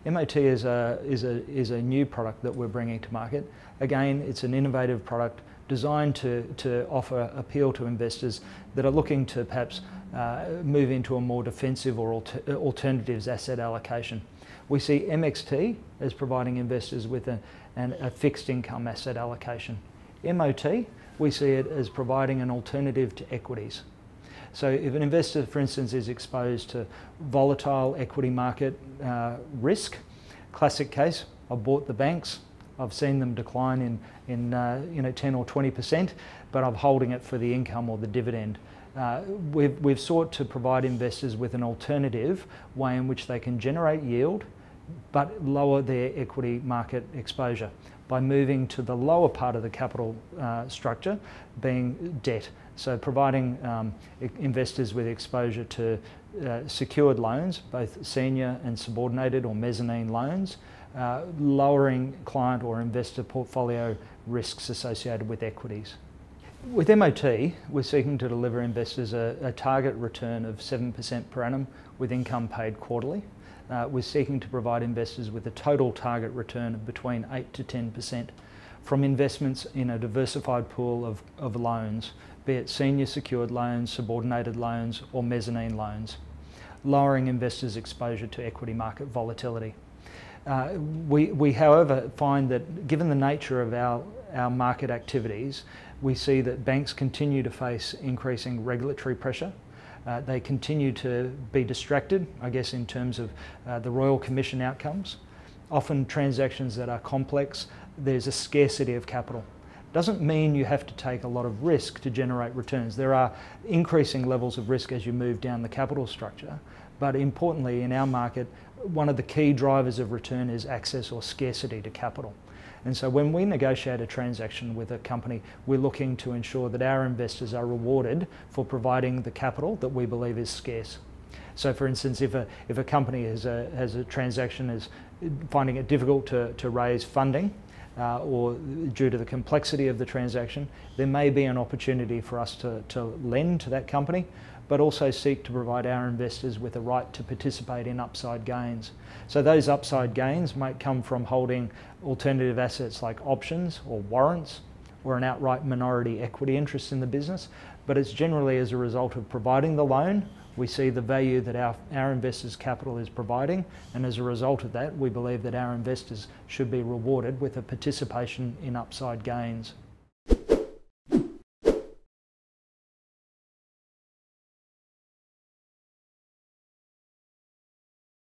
MOT is a new product that we're bringing to market. Again, it's an innovative product designed to offer appeal to investors that are looking to perhaps move into a more defensive or alternatives asset allocation. We see MXT as providing investors with a fixed income asset allocation. MOT, we see it as providing an alternative to equities. So if an investor, for instance, is exposed to volatile equity market risk, classic case, I've bought the banks, I've seen them decline in 10 or 20%, but I'm holding it for the income or the dividend. We've sought to provide investors with an alternative way in which they can generate yield but lower their equity market exposure by moving to the lower part of the capital structure, being debt. So providing investors with exposure to secured loans, both senior and subordinated or mezzanine loans, lowering client or investor portfolio risks associated with equities. With MOT, we're seeking to deliver investors a target return of 7% per annum with income paid quarterly. We're seeking to provide investors with a total target return of between 8 to 10% from investments in a diversified pool of loans, be it senior secured loans, subordinated loans or mezzanine loans, lowering investors' exposure to equity market volatility. We however find that given the nature of our market activities, we see that banks continue to face increasing regulatory pressure. They continue to be distracted, I guess, in terms of the Royal Commission outcomes. Often transactions that are complex, there's a scarcity of capital. Doesn't mean you have to take a lot of risk to generate returns. There are increasing levels of risk as you move down the capital structure, but importantly in our market, one of the key drivers of return is access or scarcity to capital. And so when we negotiate a transaction with a company, we're looking to ensure that our investors are rewarded for providing the capital that we believe is scarce. So for instance, if a company has a transaction is finding it difficult to raise funding, or due to the complexity of the transaction, there may be an opportunity for us to lend to that company, but also seek to provide our investors with a right to participate in upside gains. So those upside gains might come from holding alternative assets like options or warrants or an outright minority equity interest in the business, but it's generally as a result of providing the loan. We see the value that our investors' capital is providing, and as a result of that, we believe that our investors should be rewarded with a participation in upside gains.